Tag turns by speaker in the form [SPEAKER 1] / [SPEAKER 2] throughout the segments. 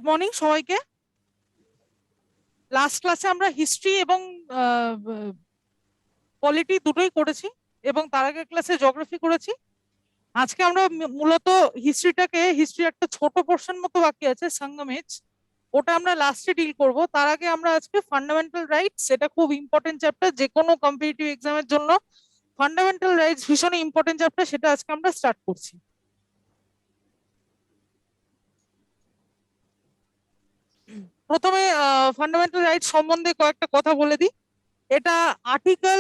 [SPEAKER 1] Good morning সবাইকে। Last ক্লাসে আমরা হিস্ট্রি এবং পলিটি দুটোই করেছি এবং তার আগের ক্লাসে জিওগ্রাফি করেছি। আজকে আমরা মূলত হিস্ট্রি একটা ছোট পোর্শন মতো বাকি আছে, সঙ্গমেজ, ওটা আমরা লাস্টে ডিল করব। তার আগে আমরা আজকে ফান্ডামেন্টাল রাইটস, এটা খুব ইম্পর্টেন্ট চ্যাপ্টার, যে কোনো কম্পিটিটিভ এক্সামের জন্য ফান্ডামেন্টাল রাইটস ভীষণ ইম্পর্টেন্ট চ্যাপ্টার, সেটা আজকে আমরা স্টার্ট করছি। প্রথমে ফান্ডামেন্টাল রাইটস সম্বন্ধে কয়েকটা কথা বলে দিই। এটা আর্টিকেল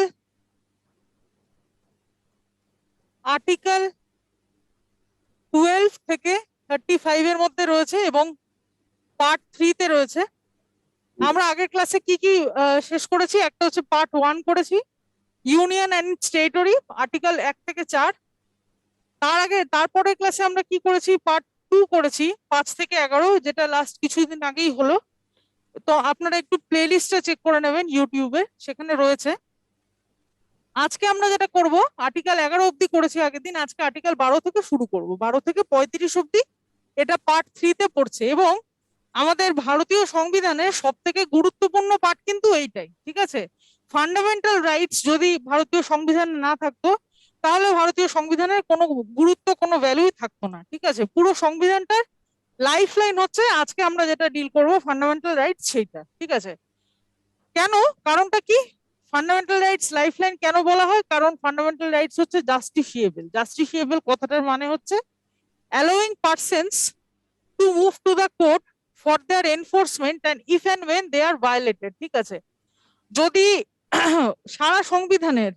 [SPEAKER 1] আর্টিকেল 12 থেকে 35 এর মধ্যে রয়েছে এবং পার্ট 3 তে রয়েছে। আমরা আগের ক্লাসে কি কি শেষ করেছি? একটা হচ্ছে পার্ট 1 করেছি, ইউনিয়ন এন্ড টেরিটরি, আর্টিকেল 1 থেকে 4। তারপরে ক্লাসে আমরা কি করেছি? পার্ট 2 করেছি, 5 থেকে 11, যেটা লাস্ট কিছুদিন আগেই হলো। তো আপনারা একটু প্লে লিস্টটা চেক করে নেবেন ইউটিউবে, সেখানে রয়েছে। আজকে আমরা যেটা করব, আর্টিকেল 11 অব্দি করেছি আগের দিন, আজকে আর্টিকেল 12 থেকে শুরু করব, 12 থেকে 35 অব্দি। এটা পার্ট 3 তে পড়ছে এবং আমাদের ভারতীয় সংবিধানের সব থেকে গুরুত্বপূর্ণ পার্ট কিন্তু এইটাই, ঠিক আছে? ফান্ডামেন্টাল রাইটস যদি ভারতীয় সংবিধানে না থাকতো, তাহলে ভারতীয় সংবিধানের কোনো গুরুত্ব, কোনো ভ্যালুই থাকতো না, ঠিক আছে? পুরো সংবিধানটার লাইফ লাইন হচ্ছে আজকে আমরা যেটা ডিল করব, ফান্ডামেন্টাল রাইটস, সেইটা, ঠিক আছে? কেন? কারণটা কি? ফান্ডামেন্টাল রাইটস লাইফ লাইন কেন বলা হয়? কারণ ফান্ডামেন্টাল রাইটস হচ্ছে জাস্টিফিয়েবল। জাস্টিফিয়েবল কথাটার মানে হচ্ছে allowing persons to move to the court for their enforcement and if and when they are violated, ঠিক আছে? যদি সারা সংবিধানের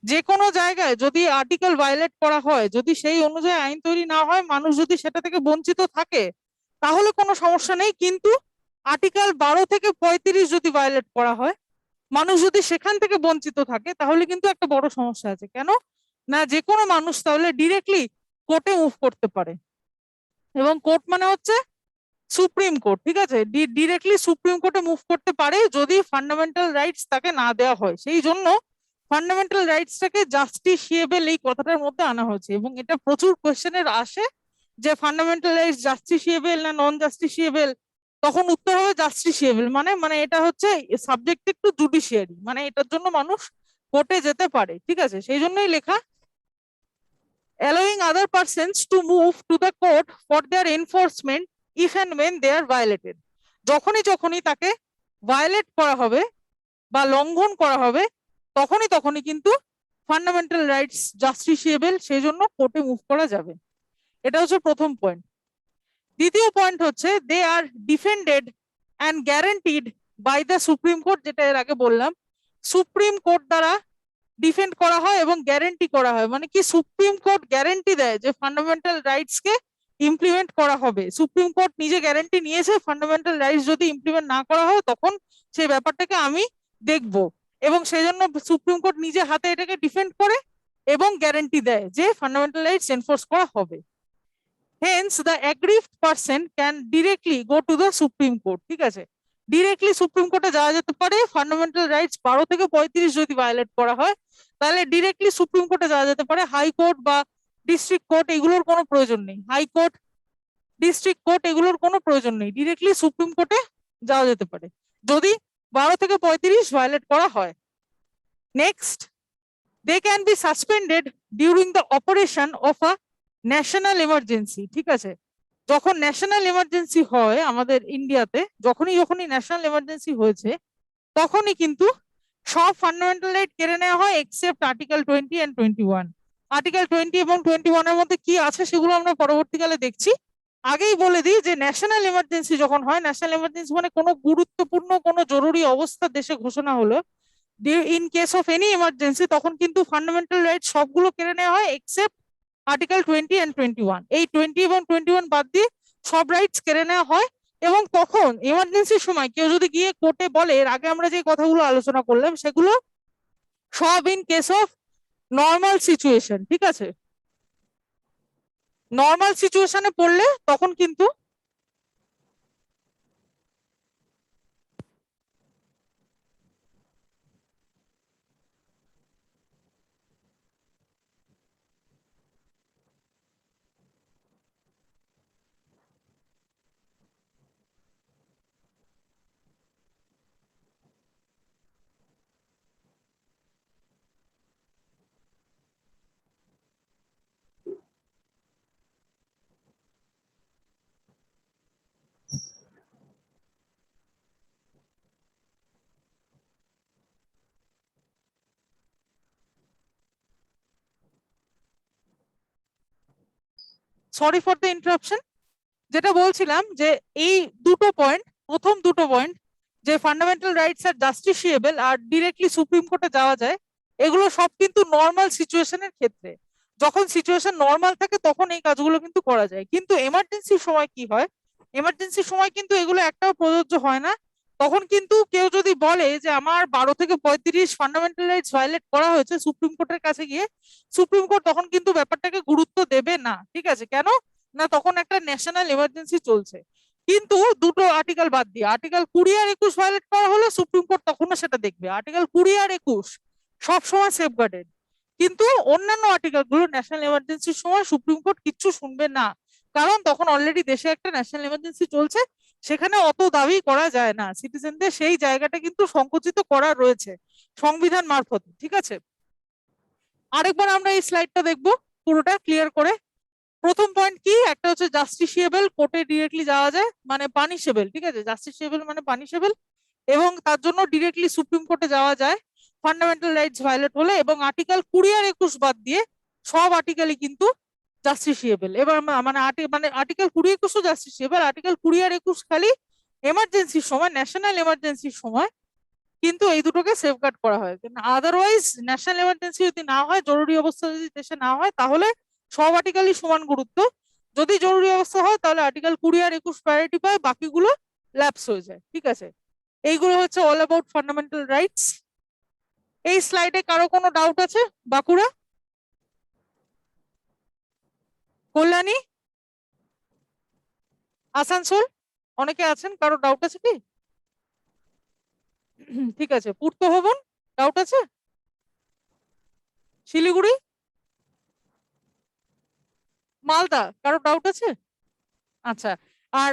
[SPEAKER 1] যে কোনো জায়গায় যদি আর্টিকেল ভায়োলেট করা হয়, যদি সেই অনুযায়ী আইন তৈরি না হয়, মানুষ যদি সেটা থেকে বঞ্চিত থাকে, তাহলে কোনো সমস্যা নেই। কিন্তু আর্টিকেল 12 থেকে 35 যদি ভায়োলেট করা হয়, মানুষ যদি সেখান থেকে বঞ্চিত থাকে, তাহলে কিন্তু একটা বড় সমস্যা আছে। কেন না? যে কোনো মানুষ তাহলে ডিরেক্টলি কোর্টে মুভ করতে পারে, এবং কোর্ট মানে হচ্ছে সুপ্রিম কোর্ট, ঠিক আছে? ডিরেক্টলি সুপ্রিম কোর্টে মুভ করতে পারে যদি ফান্ডামেন্টাল রাইটস তাকে না দেওয়া হয়। সেই জন্য ফান্ডামেন্টাল রাইটসটাকে জাস্টিসিয়েবল এই কথাটার মধ্যে আনা হয়েছে, এবং এটা প্রচুর কোয়েশ্চেনের আসে যে ফান্ডামেন্টাল রাইটস জাস্টিসিয়েবল না নন জাস্টিসিয়েবল। তখন উত্তর হবে জাস্টিসিয়েবল, মানে মানে এটা হচ্ছে সাবজেক্টেড টু জুডিশিয়ারি, মানে এটার জন্য মানুষ কোর্টে যেতে পারে, ঠিক আছে? সেই জন্যই লেখা allowing other persons to move to the court for their enforcement if and when they are violated. যখনই যখনই তাকে ভায়োলেট করা হবে বা লঙ্ঘন করা হবে, তখনই তখনই কিন্তু ফান্ডামেন্টাল রাইটস জাস্টিসিয়েবল, সেই জন্য কোর্টে মুভ করা যাবে। এটা হচ্ছে প্রথম পয়েন্ট। দ্বিতীয় পয়েন্ট হচ্ছে they are defended and guaranteed by the supreme Court, যেটা এর আগে বললাম। সুপ্রিম কোর্ট দ্বারা ডিফেন্ড করা হয় এবং গ্যারেন্টি করা হয়, মানে কি? সুপ্রিম কোর্ট গ্যারেন্টি দেয় যে ফান্ডামেন্টাল রাইটস কে ইমপ্লিমেন্ট করা হবে। সুপ্রিম কোর্ট নিজে গ্যারেন্টি নিয়েছে, ফান্ডামেন্টাল রাইটস যদি ইমপ্লিমেন্ট না করা হয়, তখন সেই ব্যাপারটাকে আমি দেখব, এবং সেই জন্য সুপ্রিম কোর্ট নিজে হাতে এটাকে ডিফেন্ড করে এবং গ্যারেন্টি দেয় যে ফান্ডামেন্টাল রাইটস এনফোর্স করা হবে। Hence the aggrieved person can directly go to the supreme court, ঠিক আছে? ডিরেক্টলি সুপ্রিম কোর্টে যাওয়া যেতে পারে। ফান্ডামেন্টাল রাইটস 12 থেকে 35 যদি ভায়োলেট করা হয়, তাহলে ডিরেক্টলি সুপ্রিম কোর্টে যাওয়া যেতে পারে। হাইকোর্ট বা ডিস্ট্রিক্ট কোর্ট এগুলোর কোনো প্রয়োজন নেই। হাইকোর্ট, ডিস্ট্রিক্ট কোর্ট এগুলোর কোনো প্রয়োজন নেই, ডিরেক্টলি সুপ্রিম কোর্টে যাওয়া যেতে পারে যদি 12 থেকে 35 ভায়োলেট করা হয়। Next, they can be suspended during the operation of a national emergency, ঠিক আছে? যখন ন্যাশনাল এমার্জেন্সি হয় আমাদের ইন্ডিয়াতে, যখনই ন্যাশনাল এমার্জেন্সি হয়েছে, তখনই কিন্তু সব ফান্ডামেন্টাল রাইট কেড়ে নেওয়া হয় এক্সেপ্ট আর্টিকেল 20 এন্ড 21। আর্টিকেল 20 এবং 21 এর মধ্যে কি আছে সেগুলো আমরা পরবর্তীকালে দেখছি। আগেই বলে দিই যে ন্যাশনাল এমার্জেন্সি যখন হয়, ন্যাশনাল এমার্জেন্সি মানে কোনো গুরুত্বপূর্ণ কোনো জরুরি অবস্থা দেশে ঘোষণা হলো, in case of any emergency, তখন কিন্তু ফান্ডামেন্টাল রাইট সবগুলো কেড়ে নেওয়া হয় এক্সেপ্ট আর্টিকেল 20 এন্ড 21। এই 20 এবং 21 বাদ দিয়ে সব রাইটস কেড়ে নেওয়া হয়। এবং তখন এমার্জেন্সির সময় কেউ যদি গিয়ে কোর্টে বলে, এর আগে আমরা যে কথাগুলো আলোচনা করলাম সেগুলো সব in case of normal situation, ঠিক আছে? নর্মাল সিচুয়েশনে পড়লে তখন কিন্তু সরি ফর দ্য ইন্টারাপশন। যেটা বলছিলাম যে এই দুটো পয়েন্ট, প্রথম দুটো পয়েন্ট, যে ফান্ডামেন্টাল রাইটস আর জাস্টিসিয়েবল আর ডিরেক্টলি সুপ্রিম কোর্টে যাওয়া যায়, এগুলো সব কিন্তু নর্মাল সিচুয়েশনের ক্ষেত্রে। যখন সিচুয়েশন নর্মাল থাকে তখন এই কাজগুলো কিন্তু করা যায়, কিন্তু এমার্জেন্সির সময় কি হয়, এমার্জেন্সির সময় কিন্তু এগুলো একটাও প্রযোজ্য হয় না। তখন কিন্তু কেউ যদি বলে যে আমার 12 থেকে 35 ফান্ডামেন্টাল রাইটস ভায়োলেট করা হয়েছে সুপ্রিম কোর্টের কাছে গিয়ে, সুপ্রিম কোর্ট তখন কিন্তু ব্যাপারটাকে গুরুত্ব দেবে না। ঠিক আছে? কেন না? তখন একটা ন্যাশনাল এমার্জেন্সি চলছে। কিন্তু দুটো আর্টিকেল বাদ দিয়ে আর্টিকেল 20 আর 21 ভায়োলেট করা হলো, সুপ্রিম কোর্ট তখনও সেটা দেখবে। আর্টিকেল 20 আর 21 সবসময় সেফগার্ডেড, কিন্তু অন্যান্য আর্টিকেল গুলো ন্যাশনাল এমার্জেন্সির সময় সুপ্রিম কোর্ট কিচ্ছু শুনবে না, কারণ তখন অলরেডি দেশে একটা ন্যাশনাল এমার্জেন্সি চলছে। সেখানে অত দাবি করা যায় না, সিটিজেনদের সেই জায়গাটা কিন্তু সংকুচিত করা রয়েছে সংবিধান মারফত। ঠিক আছে? আরেকবার আমরা এই স্লাইডটা দেখবো পুরোটা ক্লিয়ার করে। প্রথম পয়েন্ট কি, একটা হচ্ছে জাস্টিসিয়েবল, কোর্টে ডিরেক্টলি যাওয়া যায়, মানে পানিশেবল। ঠিক আছে? জাস্টিসিয়েবল মানে পানিশেবল, এবং তার জন্য ডিরেক্টলি সুপ্রিম কোর্টে যাওয়া যায় ফান্ডামেন্টাল রাইটস ভায়োলেট হলে। এবং আর্টিকেল 20 আর 21 বাদ দিয়ে সব আর্টিকেলই কিন্তু জাস্টিসিয়েবল। এবার মানে আর্টিকেল 20-21ও জাস্টিসিয়েবল, আর্টিকেল 20 আর 21 খালি এমার্জেন্সির সময়, ন্যাশনাল এমার্জেন্সির সময় কিন্তু এই দুটোকে সেফগার্ড করা হয়। আদারওয়াইজ ন্যাশনাল এমার্জেন্সি যদি না হয়, জরুরি অবস্থা যদি দেশে না হয়, তাহলে সব আর্টিকেলই সমান গুরুত্ব। যদি জরুরি অবস্থা হয় তাহলে আর্টিকেল 20 আর 21 প্রায়োরিটি পায়, বাকিগুলো ল্যাপস হয়ে যায়। ঠিক আছে? এইগুলো হচ্ছে অল অ্যাবাউট ফান্ডামেন্টাল রাইটস। এই স্লাইডে কারো কোনো ডাউট আছে? বাঁকুড়া, কল্যাণী, আসানসোল, অনেকে আছেন, কারো ডাউট আছে কি? ঠিক আছে। পূর্ত ভবন, ডাউট আছে? শিলিগুড়ি, মালদা, কারো ডাউট আছে? আচ্ছা। আর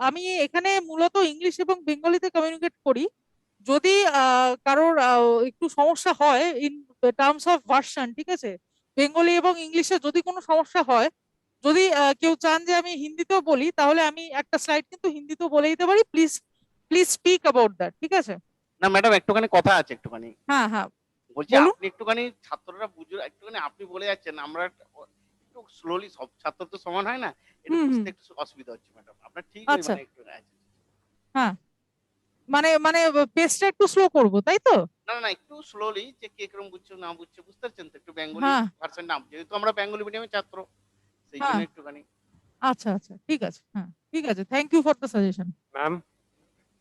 [SPEAKER 1] আমি এখানে মূলত ইংলিশ এবং বেঙ্গলিতে কমিউনিকেট করি। যদি কারোর একটু সমস্যা হয় ইন টার্মস অফ ভার্সন, ঠিক আছে, বেঙ্গলি এবং ইংলিশে যদি কোনো সমস্যা হয়, যদি কেউ চান যে আমি হিন্দিতেও বলি, তাহলে আমি একটা স্লাইড কিন্তু হিন্দিতেও বলে দিতে পারি। Please please speak about that. ঠিক আছে?
[SPEAKER 2] না ম্যাডাম, একটুখানি কথা আছে, একটুখানি
[SPEAKER 1] হ্যাঁ হ্যাঁ,
[SPEAKER 2] বলছি।
[SPEAKER 1] বলুন।
[SPEAKER 2] আপনি একটুখানি ছাত্ররা বুঝুন, একটুখানি আপনি বলে যাচ্ছেন, আমরা একটু স্লোলি, সব ছাত্র তো সমান হয় না, একটু
[SPEAKER 1] হুম হুম,
[SPEAKER 2] বুঝতে একটু অসুবিধা হচ্ছে ম্যাডাম। আপনার ঠিক ওই
[SPEAKER 1] আচ্ছা।
[SPEAKER 2] মানে একটু
[SPEAKER 1] হ্যাঁ, মানে মানে পেজটা একটু স্লো করবো, তাই তো?
[SPEAKER 2] না না না, একটু স্লোলি, যে কে কিরকম বুঝছো না বুঝছে, বুঝতে পারছেন তো? একটু বেঙ্গলি
[SPEAKER 1] হ্যাঁ
[SPEAKER 2] ভার্সন নাম, যেহেতু আমরা বেঙ্গলি মিডিয়ামের ছাত্র, সেই জন্য
[SPEAKER 1] হ্যাঁ,
[SPEAKER 2] একটুখানি।
[SPEAKER 1] আচ্ছা আচ্ছা, ঠিক আছে। হ্যাঁ, ঠিক আছে, thank you for the suggestion.
[SPEAKER 3] Ma'am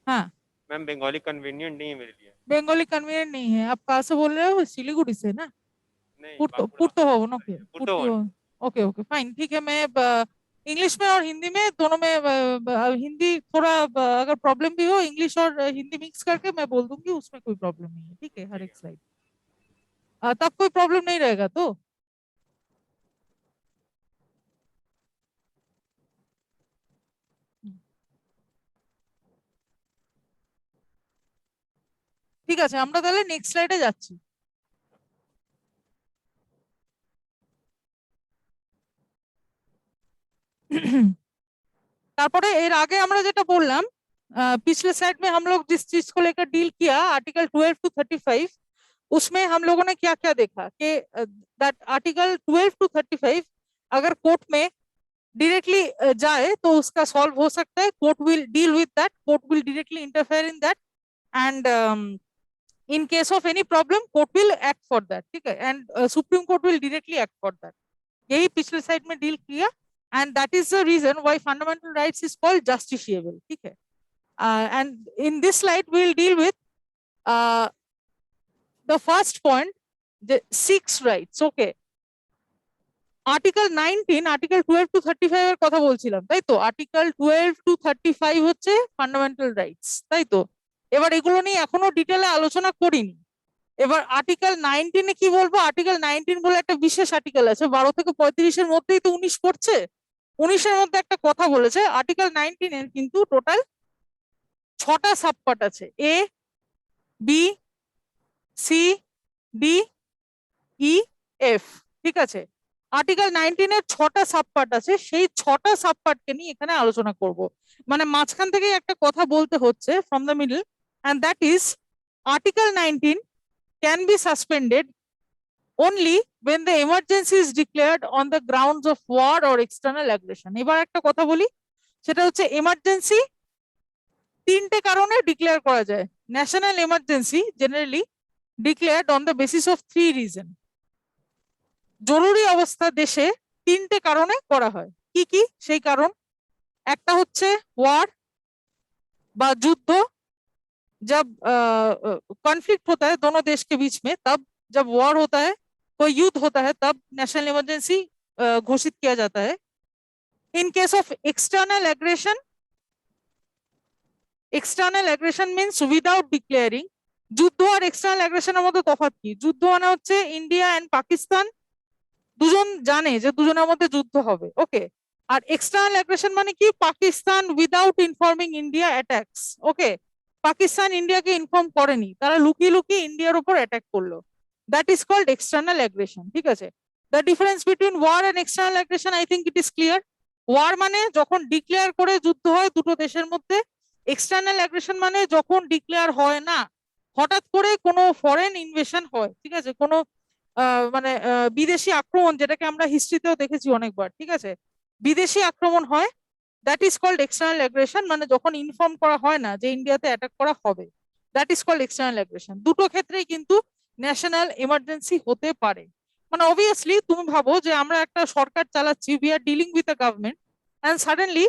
[SPEAKER 1] हाँ,
[SPEAKER 3] मैम बंगाली कन्वीनियंट नहीं है मेरे लिए।
[SPEAKER 1] बंगाली कन्वीनियंट नहीं है। आप कहाँ से बोल रहे हो? सिलीगुड़ी से ना?
[SPEAKER 3] नहीं,
[SPEAKER 1] पुर्तो
[SPEAKER 3] बांकुड़ा।
[SPEAKER 1] पुर्तो भवन, ओके,
[SPEAKER 3] पुट्टो
[SPEAKER 1] पुर्तो, ओके ओके फाइन, ठीक है। मैं इंग्लिश में और हिंदी में दोनों में हिंदी थोड़ा अगर प्रॉब्लम भी हो, इंग्लिश और हिंदी मिक्स करके मैं बोल दूंगी, उसमें कोई प्रॉब्लम नहीं है। ठीक है? हर
[SPEAKER 3] ठीक
[SPEAKER 1] एक
[SPEAKER 3] है।
[SPEAKER 1] स्लाइड तब कोई प्रॉब्लम नहीं रहेगा तो। ঠিক আছে, আমরা তাহলে নেক্সট স্লাইডে যাচ্ছি। तारपरे एर आगे हमरा जेटा बोललाम, पिछले साइड में हम लोग जिस चीज को लेकर डील किया, आर्टिकल 12 to 35, उसमें हम लोगों ने क्या क्या देखा कि दैट आर्टिकल 12 to 35 अगर कोर्ट में डायरेक्टली जाए तो उसका सॉल्व हो सकता है। Court will deal with that, court will directly interfere in that, and in case of any problem court will act for that। ठीक है? And supreme court will directly act for that. यही पिछले side में deal किया, and that is the reason why fundamental rights is called justiciable. ठीक है? And in this slide we will deal with the first point, the 6 rights। okay, article 19, article 12 to 35 এর কথা বলছিলাম, তাই তো? আর্টিকেল 12 to 35 হচ্ছে fundamental rights, তাই তো? এবার এগুলো নিয়ে এখনো ডিটেলে আলোচনা করিনি। এবার আর্টিকেল 19-এ কি বলবো? আর্টিকেল 19 বলে একটা বিশেষ আর্টিকেল আছে, 12 থেকে 35-এর মধ্যেই তো 19 পড়ছে। 19-এর মধ্যে একটা কথা বলেছে, আর্টিকেল 19-এর কিন্তু টোটাল 6টা সাবপার্ট আছে, এ, বি, সি, ডি, ই, এফ। ঠিক আছে? আর্টিকেল 19-এর 6টা সাবপার্ট আছে, সেই 6টা সাবপার্টকে নিয়ে এখানে আলোচনা করব। মানে মাঝখান থেকে একটা কথা বলতে হচ্ছে, from the middle, and that is article 19 can be suspended only when the emergency is declared on the grounds of war or external aggression. এবার একটা কথা বলি, সেটা হচ্ছে এমার্জেন্সি তিনটে কারণে ডিক্লেয়ার করা যায়। National emergency generally declared on the basis of three reason. জরুরি অবস্থা দেশে তিনটে কারণে করা হয়। কি কি সেই কারণ? একটা হচ্ছে ওয়ার বা যুদ্ধ, जब कॉन्फ्लिक्ट होता है दोनों देश के बीच में, तब जब वॉर होता है, कोई युद्ध होता है, तब नेशनल इमरजेंसी घोषित किया जाता है। In case of external aggression means without declaring. যুদ্ধ আর এক্সটার্নাল অ্যাগ্রেশনের মধ্যে তফাৎ কি? যুদ্ধ মানে হচ্ছে ইন্ডিয়া এন্ড পাকিস্তান দুজন জানে যে দুজনের মধ্যে যুদ্ধ হবে, ওকে। আর এক্সটার্নাল অ্যাগ্রেশন মানে কি? Pakistan without informing India attacks, okay. Pakistan ইন্ডিয়াকে ইনফর্ম করেনি, তারা লুকিয়ে লুকিয়ে ইন্ডিয়ার উপর অ্যাটাক করলো, that is called external aggression, ঠিক আছে। The difference between war and external aggression I think it is clear. War মানে যখন ডিক্লেয়ার করে যুদ্ধ হয় দুটো দেশের মধ্যে, এক্সটার্নাল অ্যাগ্রেশন মানে যখন ডিক্লেয়ার হয় না, হঠাৎ করে কোনো ফরেন ইনভেশন হয়, ঠিক আছে, কোনো মানে বিদেশি আক্রমণ, যেটাকে আমরা হিস্ট্রিতেও দেখেছি অনেকবার, ঠিক আছে, বিদেশি আক্রমণ হয়, that is called external aggression. মানে যখন ইনফর্ম করা হয় না যে ইন্ডিয়াতে অ্যাটাক করা হবে, that is called external aggression. দুটো ক্ষেত্রেই কিন্তু ন্যাশনাল এমার্জেন্সি হতে পারে। মানে অবভিয়াসলি তুমি ভাবো যে আমরা একটা সরকার চালাচ্ছি, we are dealing with a government, and suddenly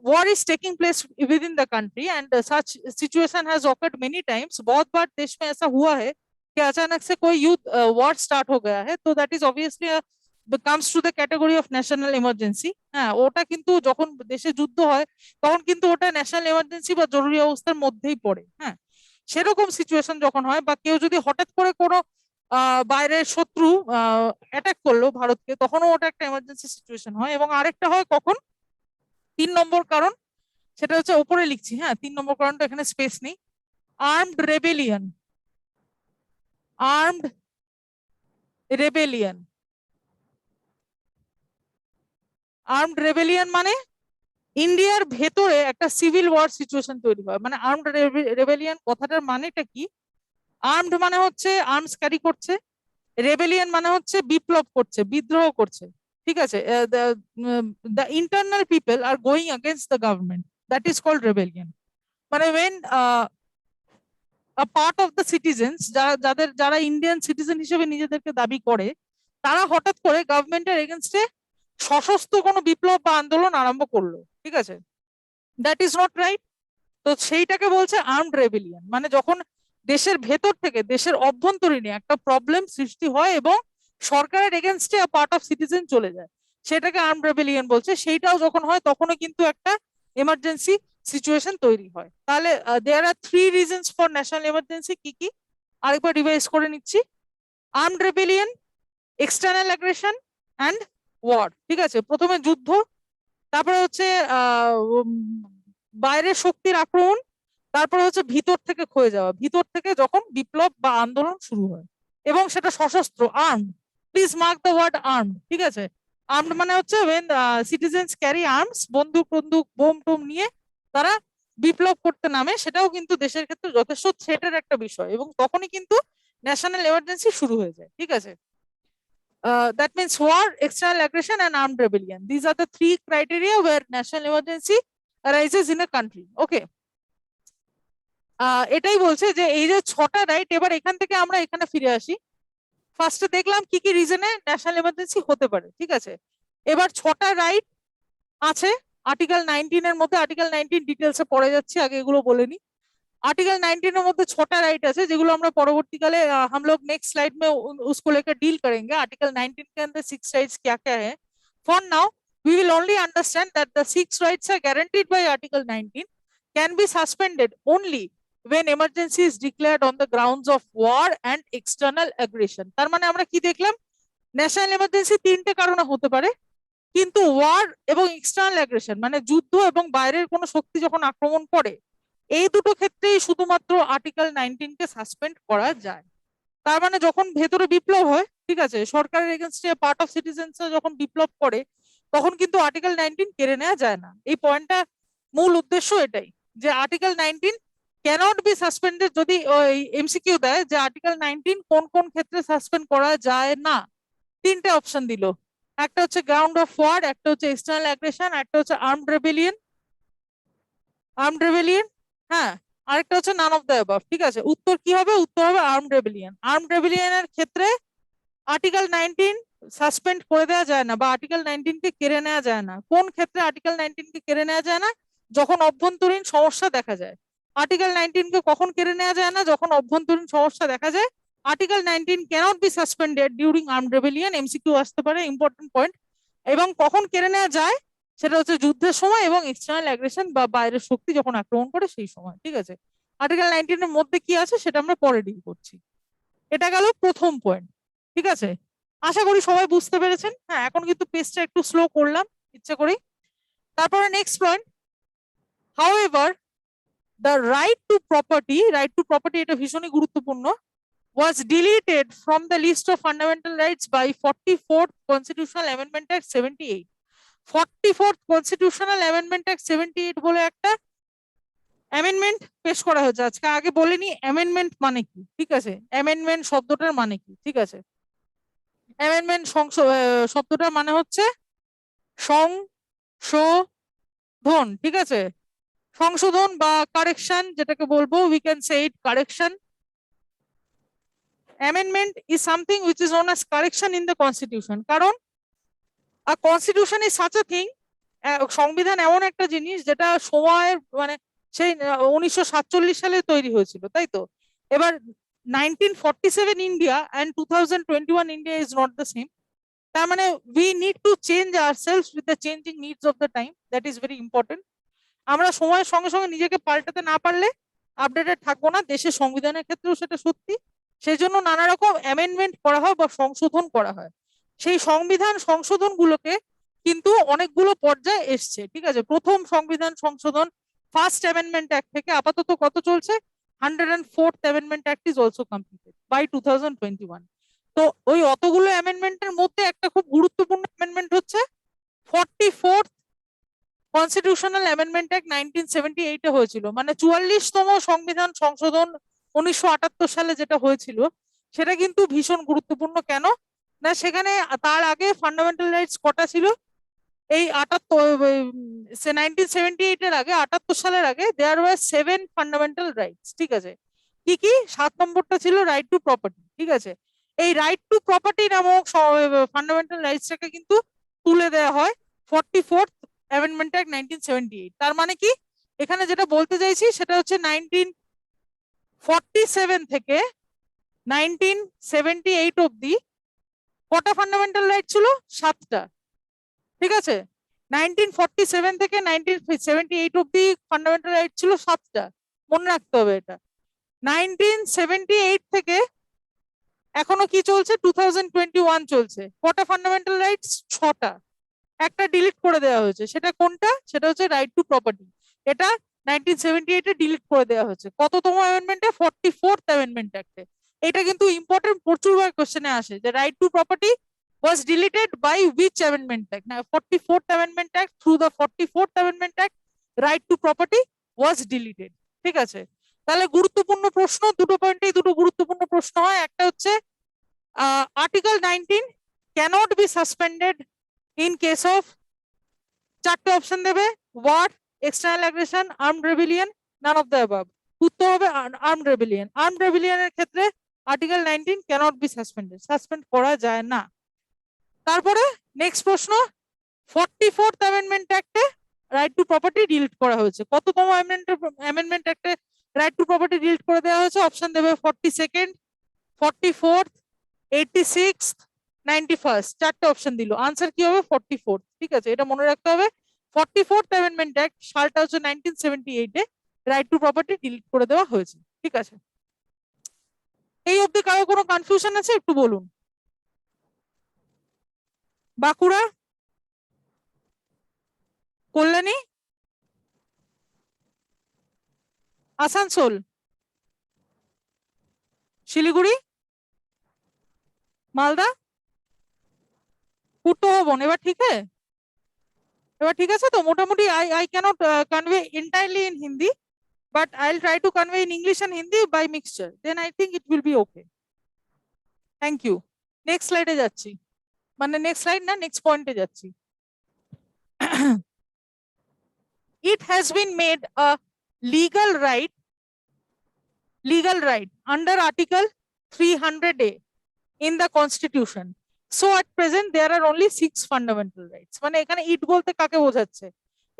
[SPEAKER 1] war is taking place within the country, and such situation has occurred many times। बहुत बार देश में ऐसा हुआ है कि अचानक से कोई युद्ध war start हो गया है, तो that is obviously comes to the category of national emergency। হ্যাঁ, ওটা কিন্তু যখন দেশে যুদ্ধ হয় তখন কিন্তু ওটা ন্যাশনাল এমার্জেন্সি বা জরুরি অবস্থার মধ্যেই পড়ে। হ্যাঁ, সেরকম সিচুয়েশন যখন হয়, বা কেউ যদি হঠাৎ করে কোনো বাইরের শত্রু অ্যাটাক করলো ভারতকে, তখনও ওটা একটা এমার্জেন্সি সিচুয়েশন হয়। এবং আরেকটা হয় কখন? 3 নম্বর কারণ, সেটা হচ্ছে উপরে লিখছি, হ্যাঁ 3 নম্বর কারণটা এখানে স্পেস নেই। Armed rebellion. Armed rebellion, armed rebellion মানে ইন্ডিয়ার ভেতরে একটা সিভিল ওয়ার সিচুয়েশন তৈরি হয়। মানে আর্মড রেবেলিয়ন কথাটার মানেটা কি? আর্মড মানে হচ্ছে আর্মস ক্যারি করছে, রেবেলিয়ন মানে হচ্ছে বিপ্লব করছে, বিদ্রোহ করছে, ঠিক আছে। The internal people are going against the government, that is called rebellion. মানে when a part of the citizens, যারা ইন্ডিয়ান সিটিজেন হিসেবে নিজেদেরকে দাবি করে, তারা হঠাৎ করে গভর্নমেন্টের এগেনস্টে সশস্ত্র কোনো বিপ্লব বা আন্দোলন আরম্ভ করলো, ঠিক আছে, দ্যাট ইজ নট রাইট। তো সেইটাকে বলছে আর্মড রেবেলিয়ন। মানে যখন দেশের ভেতর থেকে, দেশের অভ্যন্তরীণে একটা প্রবলেম সৃষ্টি হয় এবং সরকারের এগেনস্টে পার্ট অফ সিটিজেন চলে যায়, সেটাকে আর্মড রেবেলিয়ন বলছে। সেইটাও যখন হয় তখনও কিন্তু একটা এমার্জেন্সি সিচুয়েশন তৈরি হয়। তাহলে there are 3 reasons for national emergency. কি কি আরেকবার রিভাইজ করে নিচ্ছি? Armed rebellion, external aggression and war, ঠিক আছে। প্রথমে যুদ্ধ, তারপরে হচ্ছে বাইরের শক্তির আক্রমণ, তারপরে হচ্ছে ভিতর থেকে ক্ষয়ে যাওয়া, ভিতর থেকে যখন বিপ্লব বা আন্দোলন শুরু হয় এবং সেটা সশস্ত্র, armed. Please mark the word armed, ঠিক আছে। আর্মড মানে হচ্ছে when citizens carry arms, বন্দুক বন্দুক বোম টোম নিয়ে তারা বিপ্লব করতে নামে, সেটাও কিন্তু দেশের ক্ষেত্রে যথেষ্ট থ্রেটের একটা বিষয়, এবং তখনই কিন্তু ন্যাশনাল এমার্জেন্সি শুরু হয়ে যায়, ঠিক আছে। That means war, external aggression and armed rebellion. These are the 3 criteria where national emergency arises in a country. Okay. এটাই বলছে যে এই যে 6টা রাইট, এবার এখান থেকে আমরা এখানে ফিরে আসি। ফার্স্টে দেখলাম কি কি রিজনে ন্যাশনাল এমার্জেন্সি হতে পারে, ঠিক আছে। এবার 6টা রাইট আছে আর্টিকেল 19 এর মধ্যে। আর্টিকেল 19 ডিটেলসে পড়ে যাচ্ছে, আগে এগুলো বলে নি। आर्टिकल 19 এর মধ্যে 6টা রাইট আছে, যেগুলো আমরা পরবর্তীকালে हम लोग नेक्स्ट स्लाइड में उसको लेकर डील करेंगे। आर्टिकल 19 के अंदर 6 राइट्स क्या क्या है। For now we will only understand that the 6 rights are guaranteed by article 19 can be suspended only when emergency is declared on the grounds of war and external aggression। তার মানে আমরা কি দেখলাম? ন্যাশনাল এমার্জেন্সি 3টে কারণে হতে পারে, কিন্তু ওয়ার এবং এক্সটার্নাল অ্যাগ্রেশন মানে যুদ্ধ এবং বাইরের কোনো শক্তি যখন আক্রমণ করে, এই দুটো ক্ষেত্রেই শুধুমাত্র আর্টিকেল 19 কে সাসপেন্ড করা যায়। তার মানে যখন ভেতরে বিপ্লব হয়, ঠিক আছে, সরকারের এগেনস্টে পার্ট অফ সিটিজেন্স যখন বিপ্লব করে, তখন কিন্তু আর্টিকেল 19 কেড়ে নেওয়া যায় না। এই পয়েন্টটা, মূল উদ্দেশ্য এটাই যে আর্টিকেল 19 ক্যানট বি সাসপেন্ডেড যদি ওই এমসিকিউ দেয় যে আর্টিকেল 19 কোন কোন ক্ষেত্রে সাসপেন্ড করা যায় না, তিনটে অপশন দিল। একটা হচ্ছে গ্রাউন্ড অফ ওয়ার, একটা হচ্ছে এক্সটার্নাল অ্যাগ্রেশন, একটা হচ্ছে আর্মড রেবেলিয়ন। হ্যাঁ, আরেকটা হচ্ছে নান অফ দ্য অ্যাবাভ। ঠিক আছে, উত্তর কি হবে? উত্তর হবে আর্মড রেবেলিয়নের ক্ষেত্রে আর্টিকেল 19 সাসপেন্ড করে দেওয়া যায় না বা আর্টিকেল 19 কে কেড়ে নেওয়া যায় না। কোন ক্ষেত্রে আর্টিকেল 19 কে কেড়ে নেওয়া যায় না? যখন অভ্যন্তরীণ সমস্যা দেখা যায়। আর্টিকেল 19 কে কখন কেড়ে নেওয়া যায় না? যখন অভ্যন্তরীণ সমস্যা দেখা যায়। Article 19 cannot be suspended during armed rebellion, MCQ আসতে পারে, ইম্পর্টেন্ট পয়েন্ট। এবং কখন কেড়ে নেওয়া যায় সেটা হচ্ছে যুদ্ধের সময় এবং এক্সটার্নাল অ্যাগ্রেশন বা বাইরের শক্তি যখন আক্রমণ করে সেই সময়। ঠিক আছে, আর্টিকেল 19 এর মধ্যে কি আছে সেটা আমরা পরে ডিল করছি। এটা গেল প্রথম পয়েন্ট। ঠিক আছে, আশা করি সবাই বুঝতে পেরেছেন। হ্যাঁ, এখন কিন্তু পেজটা একটু স্লো করলাম ইচ্ছে করেই। তারপরে next point, however the right to property এটা ভীষণই গুরুত্বপূর্ণ, was deleted from the list of fundamental rights by 44th Constitutional Amendment Act 78. 44th Constitutional Amendment Act 78 বলে একটা অ্যামেন্ডমেন্ট পেশ করা হয়েছে আজকে। আগে বলিনি অ্যামেন্ডমেন্ট মানে কি। ঠিক আছে, অ্যামেন্ডমেন্ট শব্দটার মানে কি? ঠিক আছে, অ্যামেন্ডমেন্ট শব্দটার মানে হচ্ছে সংশোধন। ঠিক আছে, সংশোধন বা কারেকশন যেটাকে বলবো, we can say it correction. Amendment is something which is known as correction in the constitution. কারণ a constitution is such a thing, সংবিধান এমন একটা জিনিস যেটা সময়ের মানে সেই 1947 সালে তৈরি হয়েছিল, তাই তো? এবার 1947 India and 2021 India is not the same. তার মানে we need to change ourselves with the changing needs of the time. That is very important. আমরা সময়ের সঙ্গে সঙ্গে নিজেকে পাল্টাতে না পারলে আপডেটেড থাকবো না। দেশের সংবিধানের ক্ষেত্রেও সেটা সত্যি। সেই জন্য নানা রকম অ্যামেন্ডমেন্ট করা হয় বা সংশোধন করা হয়। সেই সংবিধান সংশোধন গুলোকে কিন্তু অনেকগুলো পর্যায়ে এসছে। ঠিক আছে, প্রথম সংবিধান সংশোধন ফার্স্ট অ্যামেন্ডমেন্ট অ্যাক্ট থেকে আপাতত কত চলছে? 104th amendment act is also completed by 2021। তো ওই অতগুলো অ্যামেন্ডমেন্টের মধ্যে একটা খুব গুরুত্বপূর্ণ অ্যামেন্ডমেন্ট হচ্ছে 44th কনস্টিটিউশনাল অ্যামেন্ডমেন্ট অ্যাক্ট 1978 এ হয়েছিল। মানে 44তম সংবিধান সংশোধন 1978 সালে যেটা হয়েছিল সেটা কিন্তু ভীষণ গুরুত্বপূর্ণ। কেন না, সেখানে তার আগে ফান্ডামেন্টাল রাইটস কটা ছিল? এই 1978 এর আগে, 78 সালের আগে দেয়ার ওয়ার 7 ফান্ডামেন্টাল রাইটস। ঠিক আছে, কি কি? 7 নম্বরটা ছিল রাইট টু প্রপার্টি। ঠিক আছে, এই রাইট টু প্রপার্টি নামক ফান্ডামেন্টাল রাইটসটাকে কিন্তু তুলে দেওয়া হয় 44th অ্যামেন্ডমেন্ট অ্যাক্ট 1978। তার মানে কি, এখানে যেটা বলতে চাইছি সেটা হচ্ছে 1947 থেকে 1978 অব্দি কটা ফান্ডামেন্টাল রাইট ছিল? 7টা। ঠিক আছে, 1947 থেকে 1978 অব্দি ফান্ডামেন্টাল রাইট ছিল 7টা, মনে রাখতে হবে এটা। 1978 থেকে এখনো কি চলছে? 2021 চলছে। কটা ফান্ডামেন্টাল রাইটস? 6টা। একটা ডিলিট করে দেওয়া হয়েছে, সেটা কোনটা? সেটা হচ্ছে রাইট টু প্রপার্টি। এটা 1978 এ ডিলিট করে দেওয়া হয়েছে। কততম অ্যামেন্ডমেন্টে? 44th amendment অ্যাক্টে। এটা কিন্তু ইম্পর্টেন্ট, প্রচুরবার কোশ্চেনে আসে যে right to property was deleted by which amendment act? Now 44th amendment act, through the 44th amendment act right to property was deleted. ঠিক আছে, তাহলে গুরুত্বপূর্ণ প্রশ্ন, দুটো পয়েন্টেই দুটো গুরুত্বপূর্ণ প্রশ্ন হয়। একটা হচ্ছে article 19 cannot be suspended in case of, চারটে অপশন দেবে, war, external aggression, armed rebellion, none of the above. উত্তর হবে আর্মড রেবেলিয়ন। আর্মড রেবেলিয়নের ক্ষেত্রে article 19 cannot be suspended, suspend করা যায় না। তারপরে নেক্সট প্রশ্ন, 44th অ্যামেন্ডমেন্ট অ্যাক্টে রাইট টু প্রপার্টি ডিলিট করা হয়েছে। কততম অ্যামেন্ডমেন্ট অ্যাক্টে রাইট টু প্রপার্টি ডিলিট করে দেওয়া হয়েছে? অপশন দেবে 42nd, 44th, 86th, 91st। চারটে অপশন দিল, আনসার কি হবে? 44th। ঠিক আছে, এটা মনে রাখতে হবে। 44th অ্যামেন্ডমেন্ট অ্যাক্ট সালটা হচ্ছে 1978 এ রাইট টু প্রপার্টি ডিলিট করে দেওয়া হয়েছে। ঠিক আছে, এই অবধি কারো কোনো কনফিউশন আছে? একটু বলুন। বাঁকুড়া, কল্যাণী, আসানসোল, শিলিগুড়ি, মালদা, পূর্ত ভবন। এবার ঠিক আছে? এবার ঠিক আছে তো মোটামুটি? I cannot convey entirely in Hindi, but I'll try to convey in English and Hindi by mixture. Then I think it will be okay. Thank you. Next slide এ যাচ্ছি, মানে next slide না, next point এ যাচ্ছি। It has been made a legal right under Article 300A in the Constitution. So at present there are only 6 fundamental rights. মানে এখানে ইট বলতে কাকে বোঝাচ্ছে?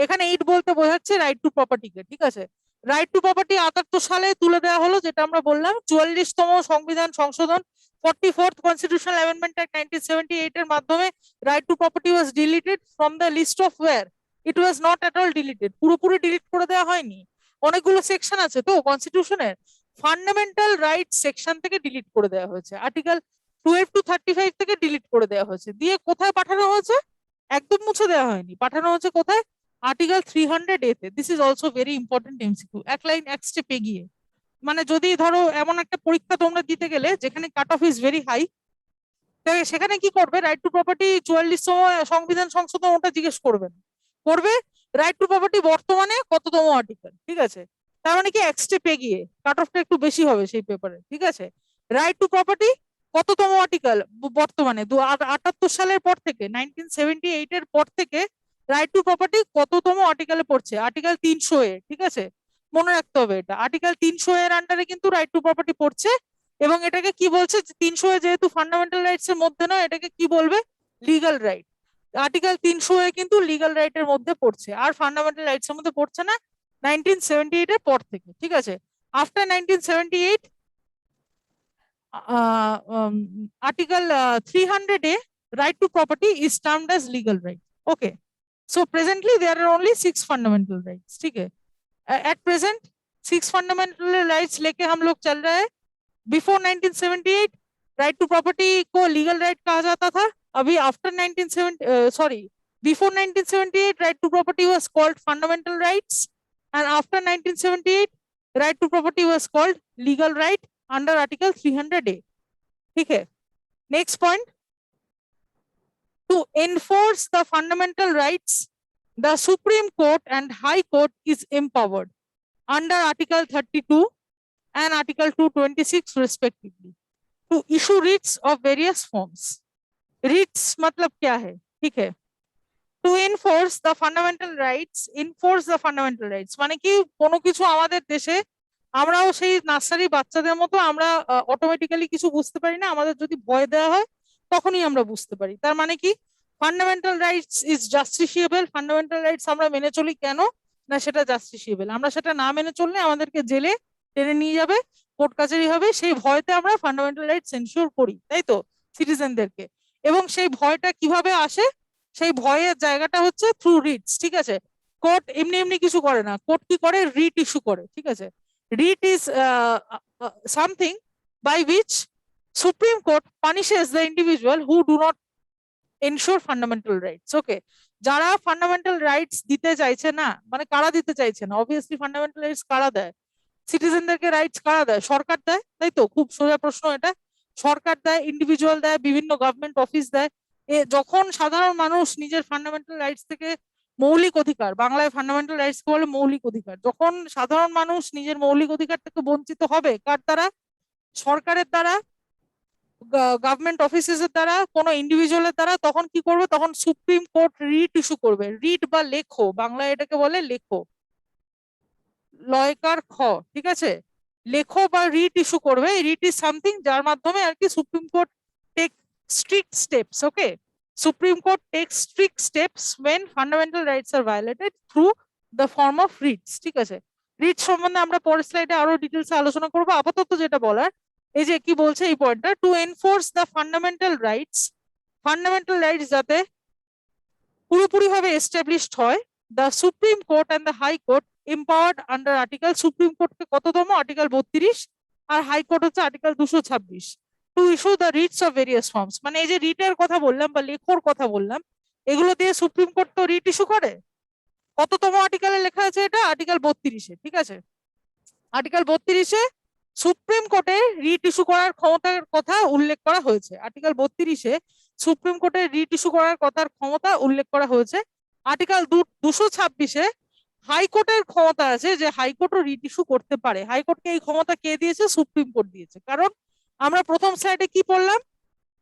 [SPEAKER 1] এখানে ইট বলতে বোঝাচ্ছে রাইট টু প্রপার্টিকে, ঠিক আছে? রাইট টু প্রপার্টি 78 সালে তুলে দেওয়া হলো, যেটা আমরা বললাম 44তম সংবিধান সংশোধন 44th Constitutional Amendment Act 1978 এর মাধ্যমে right to property was deleted from the list of where it was not at all deleted. পুরোপুরি ডিলিট করে দেওয়া হয়নি, অনেকগুলো সেকশন আছে তো কনস্টিটিউশনের, ফান্ডামেন্টাল রাইট সেকশন থেকে ডিলিট করে দেওয়া হয়েছে, আর্টিকেল 12 to 35 থেকে ডিলিট করে দেওয়া হয়েছে। দিয়ে কোথায় পাঠানো হয়েছে? একদম মুছে দেওয়া হয়নি, পাঠানো হয়েছে কোথায়? আর্টিকেল 300A তে। This is also very important MCQ, এক লাইন এক স্টেপ এগিয়ে। মানে যদি ধরো এমন একটা পরীক্ষা তোমরা দিতে গেলে যেখানে cut off is very high, সেখানে কি করবে? রাইট টু প্রপার্টি 44তম সংবিধান সংশোধন ওটা জিজ্ঞেস করবেন, করবে রাইট টু প্রপার্টি বর্তমানে কততম আর্টিকেল, ঠিক আছে? তার মানে কি এক স্টেপ এগিয়ে, কাট অফটা একটু বেশি হবে সেই পেপারে, ঠিক আছে? রাইট টু প্রপার্টি কততম আর্টিকেল বর্তমানে? 78 সালের পর থেকে, 1978 এর পর থেকে রাইট টু প্রপার্টি কততম আর্টিকেলে পড়ছে? আর্টিকেল 300A, ঠিক আছে? মনে রাখতে হবে এটা, আর্টিকেল 300 এর আন্ডারে কিন্তু রাইট টু প্রপার্টি পড়ছে। এবং এটাকে কি বলছে? 300 যেহেতু ফান্ডামেন্টাল রাইটস এর মধ্যে নয়, এটাকে কি বলবে? Legal right. আর্টিকেল 300 কিন্তু লিগ্যাল রাইটের মধ্যে পড়ছে, আর ফান্ডামেন্টাল রাইটস এর মধ্যে পড়ছে না 1978 এর পর থেকে, ঠিক আছে? After 1978 Article 300A, right to property is termed as legal right. Okay. So presently there are only 6 fundamental rights. ठीक है? At present 6 fundamental rights लेके हम लोग चल रहे हैं। Before 1978 right to property को legal right कहा जाता था। अभी after 1970 before 1978 right to property was called fundamental rights, and after 1978 right to property was called legal right under Article 300A. ठीक है? Next point, to enforce the fundamental rights, the Supreme Court and High Court is empowered under Article 32 and Article 226 respectively to issue writs of various forms. Writs मतलब क्या है? ठीक है? To enforce the fundamental rights, মানে কি কোনো কিছু আমাদের দেশে আমরাও সেই নার্সারি বাচ্চাদের মতো আমরা অটোমেটিক্যালি কিছু বুঝতে পারি না, আমাদের যদি ভয় দেওয়া হয় তখনই আমরা বুঝতে পারি। তার মানে কি fundamental rights is justiciable, fundamental rights আমরা মেনে চলি কেন না? সেটা জাস্টিসিয়েবল। আমরা সেটা না মেনে চললে আমাদেরকে জেলে টেনে নিয়ে যাবে, কোর্ট কাচারি হবে, সেই ভয়তে আমরা ফান্ডামেন্টাল রাইটস এনশিওর করি, তাই তো, সিটিজেনদেরকে। এবং সেই ভয়টা কিভাবে আসে? সেই ভয়ের জায়গাটা হচ্ছে থ্রু রিটস, ঠিক আছে? কোর্ট এমনি এমনি কিছু করে না, কোর্ট কি করে? রিট ইস্যু করে, ঠিক আছে? Writ is something by which Supreme Court punishes the individual who do not ensure fundamental rights. Okay, যারা ফান্ডামেন্টাল রাইটস দিতে চাইছে না, মানে কারা দিতে চাইছে না? অবভিয়াসলি ফান্ডামেন্টাল রাইটস কারা দেয়? সিটিজেনদেরকে রাইটস কারা দেয়? সরকার দেয়, তাই তো? খুব সোজা প্রশ্ন এটা। সরকার দেয়, ইন্ডিভিজুয়াল দেয়, বিভিন্ন গভর্নমেন্ট অফিস দেয়। যখন সাধারণ মানুষ নিজের ফান্ডামেন্টাল রাইটস থেকে, মৌলিক অধিকার, বাংলায় ফান্ডামেন্টাল রাইটস বলে মৌলিক অধিকার, যখন সাধারণ মানুষ নিজের মৌলিক অধিকার থেকে বঞ্চিত হবে, কার দ্বারা? সরকারের দ্বারা, গভর্নমেন্ট অফিসেস এর দ্বারা, কোনো ইন্ডিভিজুয়ালের দ্বারা, তখন কি করবে? তখন সুপ্রিম কোর্ট রিট ইস্যু করবে। রিট বা লেখো, বাংলায় এটাকে বলে লেখো, লয়কার খ, ঠিক আছে? লেখো বা রিট ইস্যু করবে। রিট ইজ সামথিং যার মাধ্যমে আর কি Supreme Court take strict steps. Okay, Supreme Court takes strict steps when fundamental rights are violated through the form of writs, ঠিক আছে? রিট সম্বন্ধে আমরা পরের স্লাইডে আরো ডিটেইলসে আলোচনা করব। আপাতত যেটা বলার, এই যে কি বলছে এই পয়েন্টটা, to enforce the fundamental rights, fundamental rights যাতে পুরোপুরি ভাবে এস্টাবলিশড হয়, the supreme court and the high court empowered under article, supreme কোর্টকে কততম? আর্টিকেল 32, আর হাই কোর্ট হচ্ছে article 226, to issue the writs of various forms. মানে এই যে রিটের কথা বললাম বা লেখোর কথা বললাম, এগুলো দিয়ে সুপ্রিম কোর্ট তো রিট ইস্যু করে। কততম আর্টিকেলে লেখা আছে এটা? আর্টিকেল 32-এ, ঠিক আছে? আর্টিকেল 32-এ সুপ্রিম কোর্টে রিট ইস্যু করার ক্ষমতার কথা উল্লেখ করা হয়েছে। আর্টিকেল 32-এ সুপ্রিম কোর্টের রিট ইস্যু করার কথার ক্ষমতা উল্লেখ করা হয়েছে। আর্টিকেল 226-এ হাইকোর্টের ক্ষমতা আছে যে হাইকোর্টও রিট ইস্যু করতে পারে। হাইকোর্টকে এই ক্ষমতা কে দিয়েছে? সুপ্রিম কোর্ট দিয়েছে। কারণ আমরা প্রথম স্লাইডে কি পড়লাম?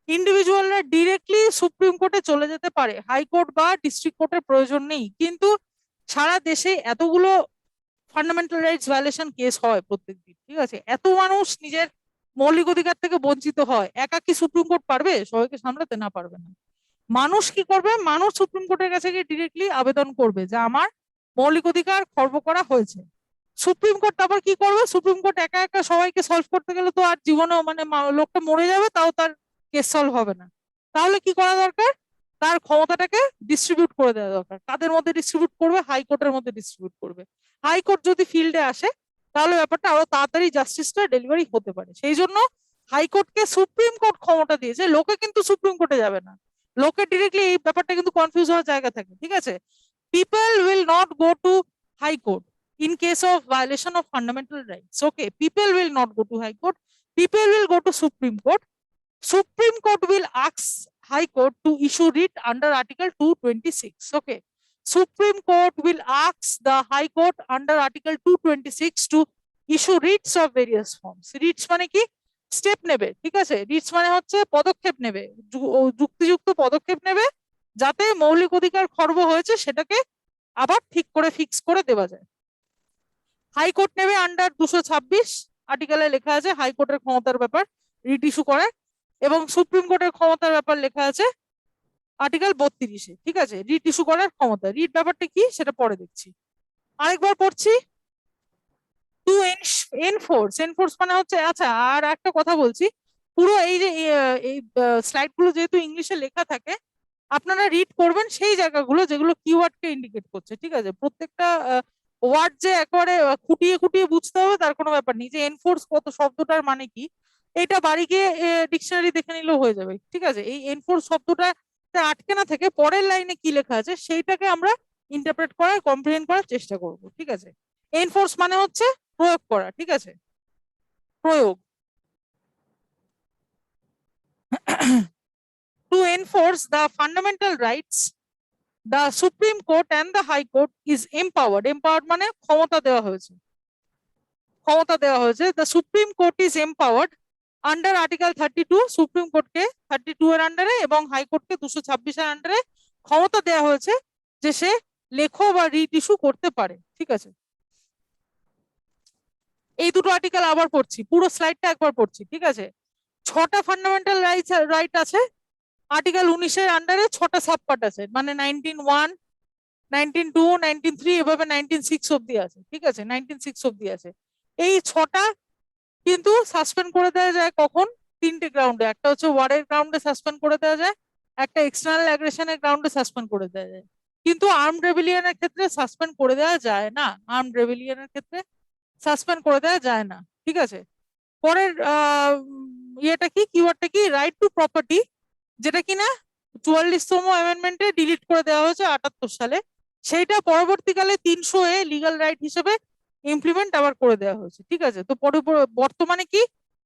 [SPEAKER 1] ইন্ডিভিজুয়ালরা ডিরেক্টলি সুপ্রিম কোর্টে চলে যেতে পারে, হাইকোর্ট বা ডিস্ট্রিক্ট কোর্টের প্রয়োজন নেই। কিন্তু সারা দেশে এতগুলো ফান্ডামেন্টাল রাইটস ভায়োলেশন কেস হয় প্রত্যেকদিন, ঠিক আছে, এত মানুষ নিজের মৌলিক অধিকার থেকে বঞ্চিত হয়, একা কি সুপ্রিম কোর্ট পারবে সবাইকে সামলাতে? না, পারবে না। মানুষ কি করবে? মানুষ সুপ্রিম কোর্টের কাছে গিয়ে ডিরেক্টলি আবেদন করবে যে আমার মৌলিক অধিকার খর্ব করা হয়েছে। সুপ্রিম কোর্ট তারপর কি করবে? সুপ্রিম কোর্ট একা একা সবাইকে সলভ করতে গেলে তো আর জীবনেও মানে লোকটা মরে যাবে, তাও তার কেস সলভ হবে না। তাহলে কি করা দরকার? তার ক্ষমতাটাকে ডিস্ট্রিবিউট করে দেওয়া দরকার। কাদের মধ্যে ডিস্ট্রিবিউট করবে? হাইকোর্টের মধ্যে ডিস্ট্রিবিউট করবে। হাইকোর্ট যদি ফিল্ডে আসে তাহলে ব্যাপারটা আরো তাড়াতাড়ি জাস্টিসটা ডেলিভারি হতে পারে। সেই জন্য হাইকোর্টকে সুপ্রিম কোর্ট ক্ষমতা দিয়েছে। লোকে কিন্তু সুপ্রিম কোর্টে যাবে না, লোকে ডিরেক্টলি এই ব্যাপারটা কিন্তু কনফিউজ হওয়ার জায়গা থাকে, ঠিক আছে। People will not go to high court in case of violation of fundamental rights. Okay, people will not go to high court, people will go to supreme court. Supreme court will ask high court to issue writ under article 226. Okay, supreme court will ask the high court under article 226 to issue writs of various forms. Writs মানে কি? Step নেবে, ঠিক আছে। Ritz মানে হচ্ছে পদক্ষেপ নেবে, যুক্তিযুক্ত পদক্ষেপ নেবে, যাতে মৌলিক অধিকার খর্ব হয়েছে সেটাকে আবার ঠিক করে ফিক্স করে দেওয়া যায়। হাইকোর্ট নেবে আন্ডার 226 আর্টিকেলে লেখা আছে হাইকোর্টের ক্ষমতার ব্যাপার রিট ইস্যু করে, এবং সুপ্রিম কোর্টের ক্ষমতার ব্যাপার লেখা আছে আর্টিকেল 32-এ, ঠিক আছে, রিট ইস্যু করার ক্ষমতা। রিট ব্যাপারটা কি সেটা পরে দেখছি। আরেকবার পড়ছি, টু এনফোর্স। এনফোর্স মানে হচ্ছে, আচ্ছা আর একটা কথা বলছি, পুরো এই যে এই স্লাইড গুলো যেহেতু ইংলিশে লেখা থাকে, আপনারা রিড করবেন সেই জায়গাগুলো যেগুলো কিওয়ার্ডকে ইন্ডিকেট করছে, ঠিক আছে। প্রত্যেকটা ওয়ার্ড যে একেবারে খুঁটিয়ে খুঁটিয়ে বুঝতে হবে তার কোনো ব্যাপার নেই। যে এনফোর্স কত শব্দটার মানে কি, এটা বাড়ি গিয়ে ডিকশনারি দেখে নিলেও হয়ে যাবে, ঠিক আছে। এই এনফোর্স শব্দটা আটকে না থেকে পরের লাইনে কি লেখা আছে সেইটাকে আমরা ইন্টারপ্রেট করার, কম্প্রিহেন্ড করার চেষ্টা করব, ঠিক আছে। এনফোর্স মানে হচ্ছে প্রয়োগ করা, ঠিক আছে, প্রয়োগ। To enforce the fundamental rights, the Supreme Court and the High Court is empowered. Empowered মানে ক্ষমতা দেওয়া হয়েছে, ক্ষমতা দেওয়া হয়েছে। The Supreme Court is empowered under Article 32, supreme কোর্টকে 32 এর আন্ডারে এবং হাইকোর্টকে 226 এর আন্ডারে ক্ষমতা দেওয়া হয়েছে যে সে লেখো বা রিট ইস্যু করতে পারে, ঠিক আছে। এই দুটো আর্টিকেল আবার পড়ছি, পুরো স্লাইডটা একবার পড়ছি, ঠিক আছে। 6টা ফান্ডামেন্টাল রাইট আছে আর্টিকেল 19-এর আন্ডারে, 6টা সাবপার্ট আছে, মানে 19(1), 19(2), 19(3) এভাবে 19(6) অব্দি আছে, ঠিক আছে, 19(6) অব্দি আছে। এই 6টা কিন্তু সাসপেন্ড করে দেওয়া যায় কখন? 3টে গ্রাউন্ডে। একটা হচ্ছে ওয়ারের গ্রাউন্ডে সাসপেন্ড করে দেওয়া যায়, একটা এক্সটার্নাল অ্যাগ্রেশনের গ্রাউন্ডে সাসপেন্ড করে দেওয়া যায়, কিন্তু আর্মড রেবেলিয়নের ক্ষেত্রে সাসপেন্ড করে দেওয়া যায় না। আর্মড রেবেলিয়নের ক্ষেত্রে সাসপেন্ড করে দেওয়া যায় না, ঠিক আছে। পরের ইয়েটা কি, কিওয়ার্ডটা কি? রাইট টু প্রপার্টি, যেটা কিনা 44তম অ্যামেন্ডমেন্টে ডিলিট করে দেওয়া হয়েছে 78 সালে। সেইটা পরবর্তীকালে 300-এ লিগাল রাইট হিসেবে ইমপ্লিমেন্ট আবার করে দেওয়া হয়েছে, ঠিক আছে। তো বর্তমানে কি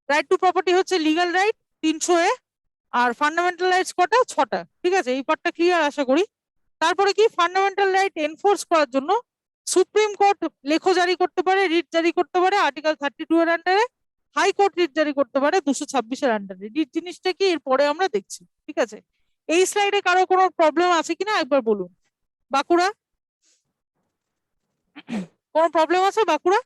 [SPEAKER 1] রাইট টু প্রপার্টি হচ্ছে লিগাল রাইট 300-এ, আর ফান্ডামেন্টাল রাইটস কটা? 6টা, ঠিক আছে। এই পার্টটা ক্লিয়ার আশা করি। তারপরে কি, ফান্ডামেন্টাল রাইট এনফোর্স করার জন্য সুপ্রিম কোর্ট লেখো জারি করতে পারে, রিট জারি করতে পারে আর্টিকেল 32 এর আন্ডারে, হাইকোর্ট রিট জারি করতে পারে 226 এর আন্ডারে। রিট জিনিসটা কি এরপরে আমরা দেখছি, ঠিক আছে। এই স্লাইডে কারো কোনো প্রবলেম আছে কিনা একবার বলুন। বাঁকুড়া, কোনো প্রবলেম আছে বাঁকুড়া?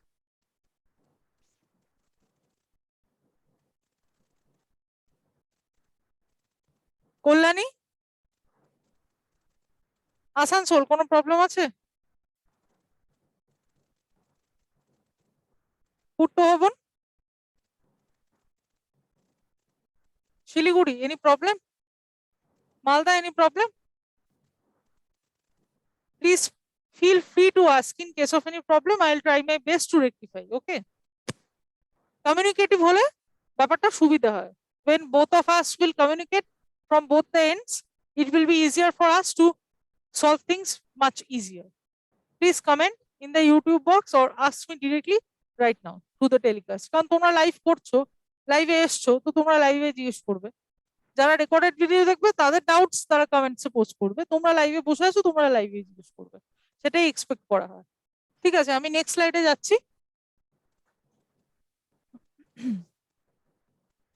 [SPEAKER 1] কল্যাণী, আসানসোল, কোনো প্রবলেম আছে? পূর্ত ভবন, Siliguri, any problem? Malda, any problem? Please feel free to ask in case of any problem. I will try my best to rectify. Okay. Communicative হলে ব্যাপারটা সুবিধা হয়। When both of us will communicate from both the ends, it will be easier for us to solve things much easier. Please comment in the YouTube box or ask me directly right now through the telecast. কারণ তোমরা live করছো, লাইভে এসছো, তো তোমরা লাইভে জিজ্ঞেস করবে। যারা রেকর্ডেড ভিডিও দেখবে তাদের ডাউটস তারা কমেন্টসে পোস্ট করবে, তোমরা লাইভে বসে আছো, তোমরা লাইভে জিজ্ঞেস করবে, সেটাই এক্সপেক্ট করা হয়। ঠিক আছে, আমি নেক্সট স্লাইডে যাচ্ছি।